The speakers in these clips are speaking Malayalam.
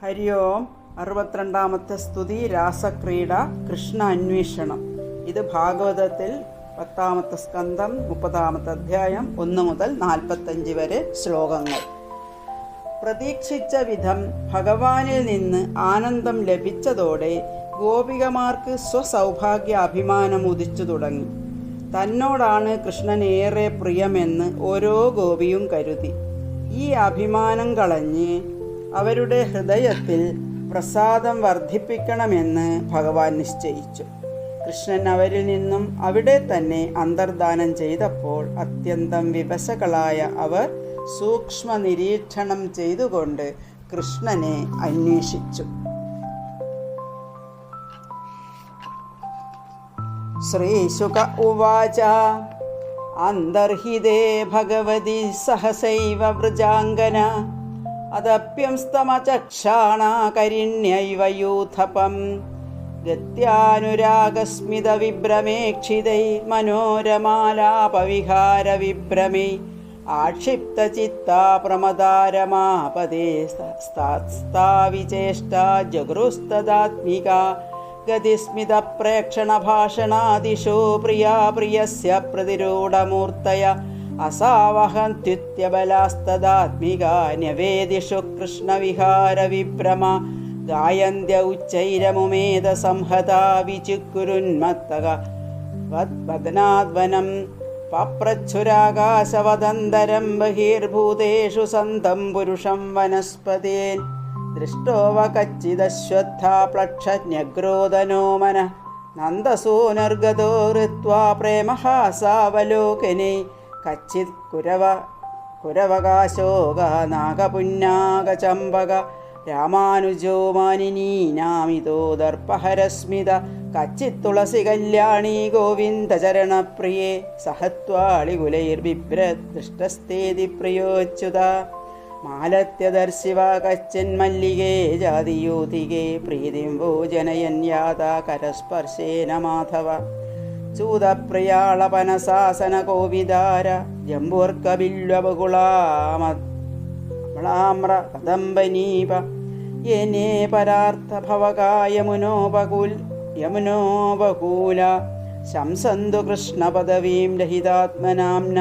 ഹരി ഓം. 62ാമത്തെ സ്തുതി രാസക്രീഡ കൃഷ്ണ അന്വേഷണം. ഇത് ഭാഗവതത്തിൽ 10ാമത്തെ സ്കന്ധം 30ാമത്തെ അധ്യായം 1 മുതൽ 45 വരെ ശ്ലോകങ്ങൾ. പ്രതീക്ഷിച്ച വിധം ഭഗവാനിൽ നിന്ന് ആനന്ദം ലഭിച്ചതോടെ ഗോപികമാർക്ക് സ്വസൗഭാഗ്യ അഭിമാനം ഉദിച്ചു തുടങ്ങി. തന്നോടാണ് കൃഷ്ണൻ ഏറെ പ്രിയമെന്ന് ഓരോ ഗോപിയും കരുതി. ഈ അഭിമാനം കളഞ്ഞ് അവരുടെ ഹൃദയത്തിൽ പ്രസാദം വർദ്ധിപ്പിക്കണമെന്ന് ഭഗവാൻ നിശ്ചയിച്ചു. കൃഷ്ണൻ അവരിൽ നിന്നും അവിടെ തന്നെ അന്തർദാനം ചെയ്തപ്പോൾ അത്യന്തം വിവശകളായ അവർ സൂക്ഷ്മ നിരീക്ഷണം ചെയ്തുകൊണ്ട് കൃഷ്ണനെ അന്വേഷിച്ചു. ശ്രീശുക ഉവാച അന്തർഹിതേ ഭഗവതി സഹസൈവ വൃജാംഗന അതപ്യംസ്തമചക്ഷാണകരിണ്യൈവ യൂഥപം ഗത്യാനുരാഗസ്മിത വിഭ്രമേക്ഷിതൈ മനോരമാലാപവിഹാര വിഭ്രമേ ആക്ഷിപ്തചിത്താ പ്രമദാരമാപദേ സ്ഥാവിചേഷ്ടാ ജഗൃസ്തദാത്മിക ഗതിസ്മിത പ്രേക്ഷണ ഭാഷണാദിഷു പ്രിയാ പ്രിയസ്യ പ്രതിരൂഢമൂർത്തയ അസാവഹന്ത്യുത്യബലാസ്തദാത്മികാ ന്യവേദിഷു കൃഷ്ണവിഹാര വിഭ്രമ ഗായന്ത്യ ഉച്ചൈരമുമേത സംഹതാ വിചിക്കുരുന്മത്തക വദനാദ്വനം പപ്രച്ഛുരാകാശവദന്തരം ബഹിർഭൂതേഷു സന്തം പുരുഷം വനസ്പതേൻ ദൃഷ്ടോവ കച്ചിദശ്വത്ഥാ പ്ലക്ഷജ്ഞഗ്രോദനോ മനഃ നന്ദസൂനർഗതോ ഹൃത്വാ പ്രേമഹാസാവലോകനേ കച്ചിത് കുരവകാശോക നാഗപുന്നാഗചമ്പക രാമാനുജോ മാനിനീനാമിതോ ദർപ്പഹരസ്മിത കച്ചിത് തുളസി കല്യാണി ഗോവിന്ദചരണപ്രിയേ സഹത്വാളികുലൈർബിഭ്രദൃഷ്ടസ്തേതി പ്രിയോച്യുത മാലത്യദർശിവ കച്ചിന്മല്ലികേ ജാതിയൂതികേ പ്രീതിം വോ ജനയൻ യാതാ കരസ്പർശേന മാധവ ചൂതപ്രിയാളപനസാസന കോവിദാര ജംബൂർക്കബില്വബകുളാമ്ര കദംബനീപ യേനേ പരാർത്ഥഭവകായമുനോപകൂല ശംസന്തു കൃഷ്ണപദവീം രഹിതാത്മനാംന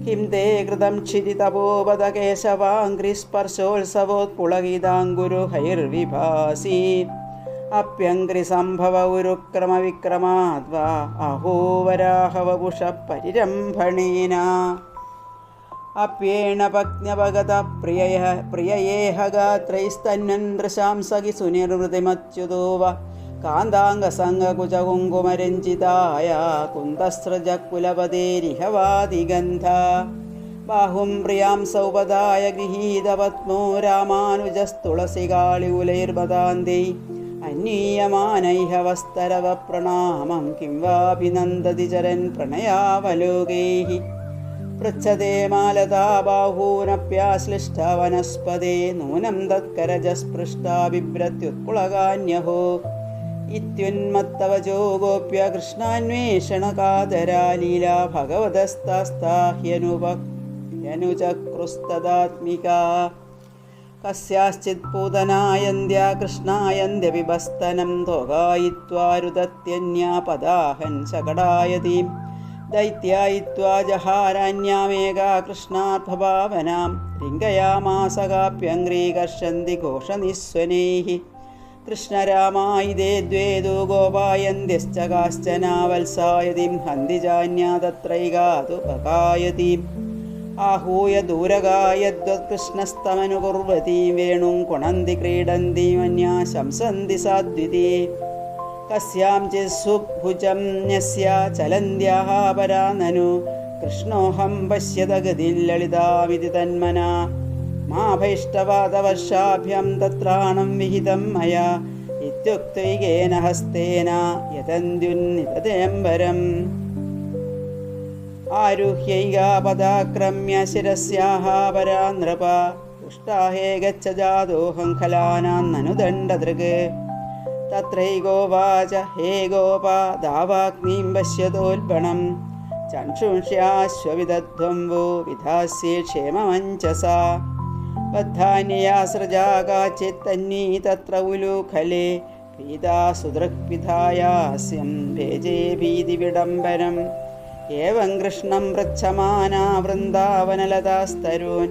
കിം തേ കൃതം ക്ഷിതിതപോപദ കേശവാംഘ്രിസ്പർശോത്സവോത്പുളകിതാംഗുരുഹൈർവിഭാസി അപ്യംഘ്രിസംഭവ ഉരുക്രമവിക്രമാദ്വാ അഹോവരാഹവപുഷ പരിരംഭണേന അപ്യേണ പജ്ഞപഗത പ്രിയയേഹ ഗാത്രൈസ്തന്വന്ദ്രശാംസകി സുനിർവൃതിമച്യുതോവ കാന്താംഗസംഗകുചകുങ്കുമരഞ്ജിതായ കുന്തസ്രജകുലപതേരിഹവാദിഗന്ധ ബാഹും പ്രിയാം സൗപദായ ഗൃഹീതപത്മോ രാമാനുജസ്തുളസികാളികുലൈർബദാന്തൈ അന്വീയമാനൈഹ വസ്തരവ പ്രണാമം കിം വാഭിനന്ദതി ചരൻ പ്രണയാവലോകൈഃ പൃച്ഛതേ മാലതാ ബാഹൂനപ്യാശ്ലിഷ്ട വനസ്പതേ നൂനം തത്കരജസ്പൃഷ്ടാ ബിഭ്രത്യുത്പുളകാന്യഹോ ഇത്യുന്മത്തവചോ ഗോപ്യ കൃഷ്ണാന്വേഷണകാതരാ ലീലാ ഭഗവതസ്താസ്താഹ്യനുചക്രുസ്തദാത്മികാ കസ്യാശ്ചിത് പൂതനായന്ത്യ കൃഷ്ണായന്ത്യ വിഭസ്തനം ത്വകായിത്വാരുദത്യന്യാ പദാഹൻ ശകടായതീം ദൈത്യായിത്വാ ജഹാരാന്യാമേകാ കൃഷ്ണാർത്ഥഭാവനാം ലിംഗയാമാസകാപ്യംഗ്രീകർഷന്തി ഘോഷനിസ്വനൈഃ കൃഷ്ണരാമായിതേ ദ്വേദോ ഗോപായന്ത്യശ്ച കാശ്ചന വത്സായതിം ഹന്തി ചാന്യാ തത്രൈകാതു ബകായതീം ആഹൂയ ദൂരഗായദ്വത്കൃഷ്ണസ്തമനുകുർവതീം വേണും കുണന്തി ക്രീഡന്തീം അന്യാ ശംസന്തി സാദ്വിതീ കസ്യാം ചിത്സുഭുജം ന്യസ്യ ചലന്ത്യാഃ പരാ നനു കൃഷ്ണോഹം പശ്യത ഗതിൽ ലളിതാമിതി തന്മനാ മാഭൈഷ്ടപാദവർഷാഭ്യം തത്രാണം വിഹിതം മയാ ഇത്യുക്തൈകേന ഹസ്തേന യതന്ത്യുന്നിപതേംബരം ആരുഹ്യൈകാപദാക്രമ്യ ശിരസ്യാഃ പരാ നൃപ തുഷ്ടാഹേ ഗച്ഛ ജാതോഹം ഖലാനാം നനു ദണ്ഡദൃഗ് തത്രൈകോവാച ഹേ ഗോപ ദാവാഗ്നിം പശ്യതോൽബണം ചക്ഷുഷ്യാശ്വവിദധ്വം വോ വിധാസ്യേ ക്ഷേമമഞ്ജസാ ബദ്ധാന്യയാ സൃജാ കാചിത്തന്വീ തത്ര ഉലൂഖലേ പീതാ സുദൃക്പിധായാസ്യം ഭേജേ ഭീതിവിഡംബനം ഏവം കൃഷ്ണം പൃച്ഛമാനാ വൃന്ദാവനലതാസ്തരൂൻ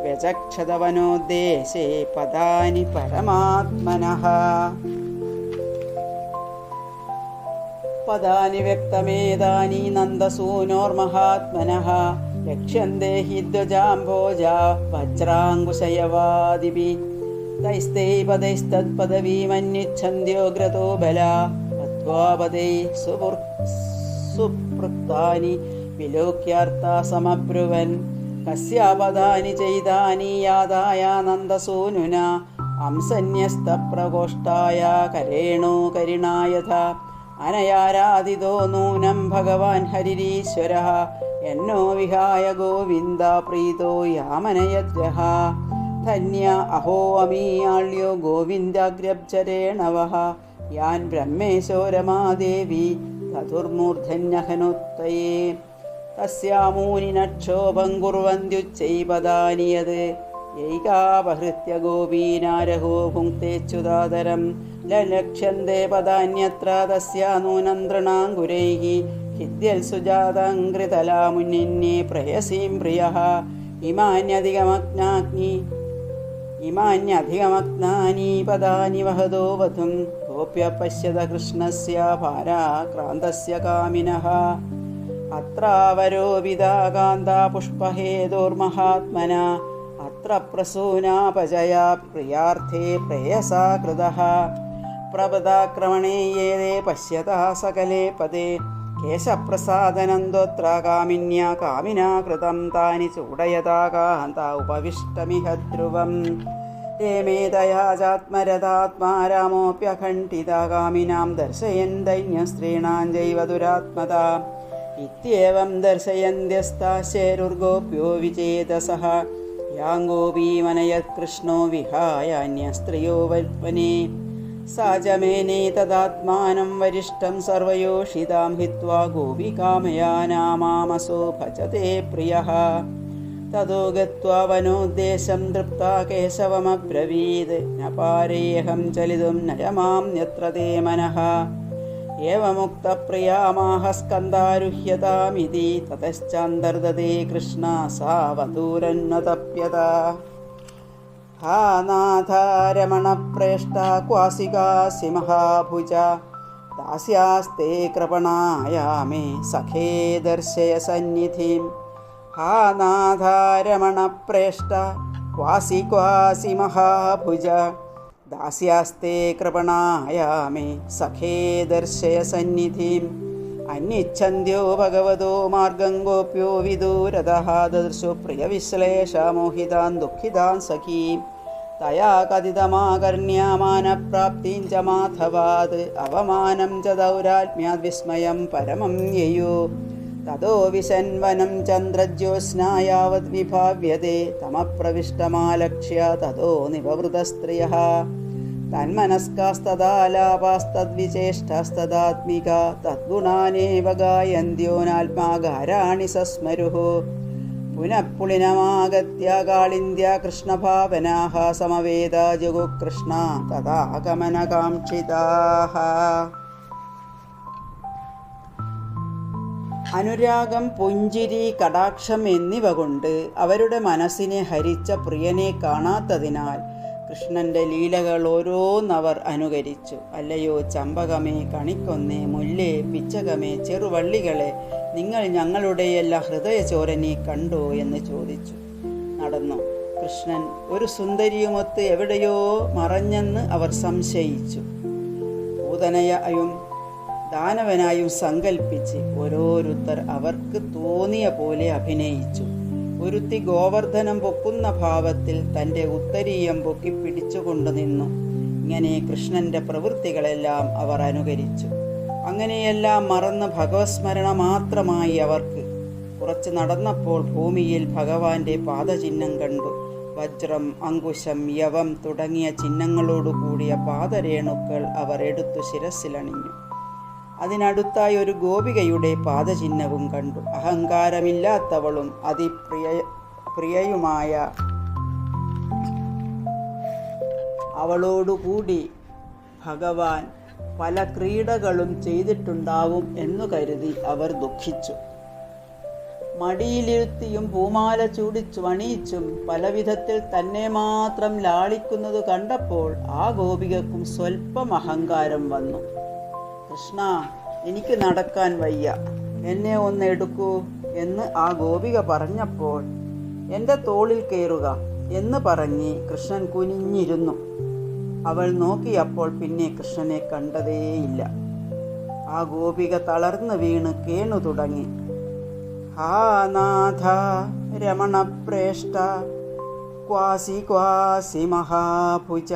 വ്യചക്ഷതവനോദ്ദേശേ പദാനി പരമാത്മനഃ. പദാനി വ്യക്തമേതാനി നന്ദസൂനോർമഹാത്മനഃ ലക്ഷ്യന്തേ ഹി ദ്വജാംഭോജാ വജ്രാങ്കുശയവാദിഭിः തൈസ്തൈ പദൈസ്തത്പദവീമന്വിച്ഛന്ത്യോഗ്രതോ ബലാ മധ്വാ പദൈ സുപൃക്താനി വിലോക്യാർത്താ സമബ്രുവൻ കസ്യാപദാനി ചൈതാനി യാതായ നന്ദസൂനുനാ അംസന്യസ്തപ്രകോഷ്ഠായ കരേണോ കരിണായഥ അനയാരാധിതോ നൂനം ഭഗവാൻ ഹരിരീശ്വരഃ എന്നോ വിഹായ ഗോവിന്ദ പ്രീതോ യാമനയദ്യഃ ധന്യ അഹോ അമീയാള്യോ ഗോവിന്ദാഗ്രബ്ചരേണവഃ യാൻ ബ്രഹ്മേശോ രമാദേവി ചതുർമൂർധന്യഹനുത്തയേ തസ്യാമൂനിനക്ഷോഭം കുർവന്ത്യുച്ചൈപദാനി യത് യൈകാപഹൃത്യ ഗോപീനാരഹോ ഭുങ്ക്തേച്യുതാദരം ലക്ഷ്യന്തേ പദാന്യത്ര തസ്യാ നൂനം തൃണാങ്കുരൈഃ ഹിദ്യൽ സുജാതങ്കൃതലാമുന്യന്യേ പ്രയസീം പ്രിയഃ ഇമാന്യധികമഗ്നാനി പദാനി വഹദോ വധും ഗോപ്യ പശ്യത കൃഷ്ണസ്യ ഭാരാക്രാന്തസ്യ കാമിനഃ അത്രാവരോപിതാ കാന്താ പുഷ്പഹേതോർമഹാത്മന അത്ര പ്രസൂനാപജയാ പ്രിയാർത്ഥേ പ്രേയസാ കൃതഃ പ്രപദാക്രമണേ യേതേ പശ്യതാ സകലേ പദേ കേശപ്രസാദനന്ദോത്ര കാമിന്യാ കാമിനാ കൃതം താനി ചൂടയതാ കാന്ത ഉപവിഷ്ടമിഹ ധ്രുവം രേമേതയാ ചാത്മരതാത്മാ രാമോപ്യഖണ്ഡിതാ കാമിനാം ദർശയൻ ദൈന്യസ്ത്രീണാം ജൈവ ദുരാത്മതാ ഇത്യേവം ദർശയന്ത്യസ്താശേരുർഗോപ്യോ വിചേതസഃ യാം ഗോപീമനയത് കൃഷ്ണോ വിഹായാന്യസ്ത്രിയോ വനെ സാ ച മേനേ തദാത്മാനം വരിഷ്ഠം സർവയോഷിതാം ഹിത്വാ ഗോപികാമയാ നാമാമസോ ഭജതേ പ്രിയഃ തതോ ഗത്വാ വനോദ്ദേശം തൃപ്താ കേശവമബ്രവീത് ന പാരേഹം ചലിതും നരമാം യത്ര തേ മനഃ ഏവമുക്തപ്രിയാമാഹ സ്കന്ധാരുഹ്യതാമിതി തതശ്ചാന്തർദതേ കൃഷ്ണ സാ വധൂരന്നതപ്യത ഹാ നാഥ രമണപ്രേഷ്ഠ ക്വാസികാസി മഹാഭുജ ദാസ്യാസ്തേ കൃപണായാമേ സഖേ ദർശയ സന്നിധിം ഹാ നാഥ രമണപ്രേഷ്ഠ ക്വാസി മഹാഭുജ ദാസ്യാസ്തേ കൃപണായാമേ സഖേ ദർശയ സന്നിധിം അന്യച്ഛന്ത്യോ ഭഗവതോ മാർഗം ഗോപ്യോ വിദൂരതഃ ദദൃശു പ്രിയവിശ്ലേഷ മോഹിതാൻ ദുഃഖിതാൻ സഖീം തയാ കഥിതമാകർണ്യമാനപ്രാപ്തിം ച മാധവാത് അവമാനം ച ദൗരാത്മ്യാത് വിസ്മയം പരമം യയോ തതോ വിശൻവനം ചന്ദ്രജ്യോത്സ്നായാവത് വിഭാവ്യതേ തമപ്രവിഷ്ടമാലക്ഷ്യ തതോ നിവവൃതസ്ത്രിയഃ തന്മനസ്കാസ്തദാലാപാസ്തദ്വിചേഷ്ടാസ്തദാത്മിക തദ്ഗുണാനേവ ഗായന്ത്യോനാത്മാകാരാണി സസ്മരുഃ പുനഃ പുളിനമാഗത്യ കാളിന്ദ്യ കൃഷ്ണഭാവനാഃ സമവേദ ജഗുകൃഷ്ണ തദാഗമനകാംക്ഷിതാഃ. അനുരാഗം, പുഞ്ചിരി, കടാക്ഷം എന്നിവ കൊണ്ട് അവരുടെ മനസ്സിനെ ഹരിച്ച പ്രിയനെ കാണാത്തതിനാൽ കൃഷ്ണന്റെ ലീലകൾ ഓരോന്നവർ അനുകരിച്ചു. അല്ലയോ ചമ്പകമേ, കണിക്കൊന്നേ, മുല്ലേ, പിച്ചകമേ, ചെറുവള്ളികളെ, നിങ്ങൾ ഞങ്ങളുടെയെല്ലാം ഹൃദയചോരനെ കണ്ടോ എന്ന് ചോദിച്ചു. നടന്നു. കൃഷ്ണൻ ഒരു സുന്ദരിയുമൊത്ത് എവിടെയോ മറഞ്ഞെന്ന് അവർ സംശയിച്ചു. പൂതനയായും ദാനവനായും സങ്കൽപ്പിച്ച് ഓരോരുത്തർ അവർക്ക് തോന്നിയ പോലെ അഭിനയിച്ചു. ഒരുത്തി ഗോവർദ്ധനം പൊക്കുന്ന ഭാവത്തിൽ തൻ്റെ ഉത്തരീയം പൊക്കി പിടിച്ചുകൊണ്ടു നിന്നു. ഇങ്ങനെ കൃഷ്ണന്റെ പ്രവൃത്തികളെല്ലാം അവർ അനുകരിച്ചു. അങ്ങനെയെല്ലാം മറന്ന് ഭഗവത്സ്മരണ മാത്രമായി അവർക്ക്. കുറച്ച് നടന്നപ്പോൾ ഭൂമിയിൽ ഭഗവാന്റെ പാദചിഹ്നം കണ്ടു. വജ്രം, അങ്കുശം, യവം തുടങ്ങിയ ചിഹ്നങ്ങളോടുകൂടിയ പാദരേണുക്കൾ അവർ എടുത്തു ശിരസ്സിലണിഞ്ഞു. അതിനടുത്തായി ഒരു ഗോപികയുടെ പാദചിഹ്നവും കണ്ടു. അഹങ്കാരമില്ലാത്തവളും അതിപ്രിയയുമായ അവളോടുകൂടി ഭഗവാൻ പല ക്രീഡകളും ചെയ്തിട്ടുണ്ടാവും എന്നു കരുതി അവർ ദുഃഖിച്ചു. മടിയിലിരുത്തിയും പൂമാല ചൂടിച്ചു അണിയിച്ചും പലവിധത്തിൽ തന്നെ മാത്രം ലാളിക്കുന്നത് കണ്ടപ്പോൾ ആ ഗോപികക്കും സ്വല്പം അഹങ്കാരം വന്നു. കൃഷ്ണ, എനിക്ക് നടക്കാൻ വയ്യ, എന്നെ ഒന്ന് എടുക്കൂ എന്ന് ആ ഗോപിക പറഞ്ഞപ്പോൾ എൻ്റെ തോളിൽ കയറുക എന്ന് പറഞ്ഞ് കൃഷ്ണൻ കുനിഞ്ഞിരുന്നു. അവൾ നോക്കിയപ്പോൾ പിന്നെ കൃഷ്ണനെ കണ്ടതേയില്ല. ആ ഗോപിക തളർന്നു വീണ് കേണു തുടങ്ങി. ഹാ നാഥ രമണപ്രേഷ്ഠ ക്വാസി ക്വാസി മഹാഭുജ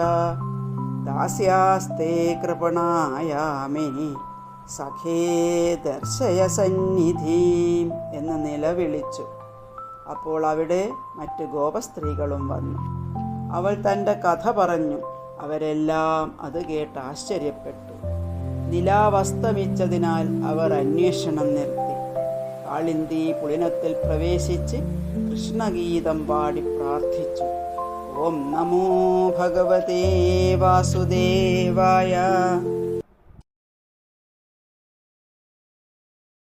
ദാസ്യാസ്തേ കൃപണായാമേ സഖേ ദർശയ സന്നിധീം എന്ന് നിലവിളിച്ചു. അപ്പോൾ അവിടെ മറ്റ് ഗോപസ്ത്രീകളും വന്നു. അവൾ തൻ്റെ കഥ പറഞ്ഞു. അവരെല്ലാം അത് കേട്ട് ആശ്ചര്യപ്പെട്ടു. നിലാവസ്തമിച്ചതിനാൽ അവർ അന്വേഷണം നിർത്തി. കാളിന്തി പുളിനത്തിൽ പ്രവേശിച്ച് കൃഷ്ണഗീതം പാടി പ്രാർത്ഥിച്ചു. ഓം നമോ ഭഗവതേ വാസുദേവായ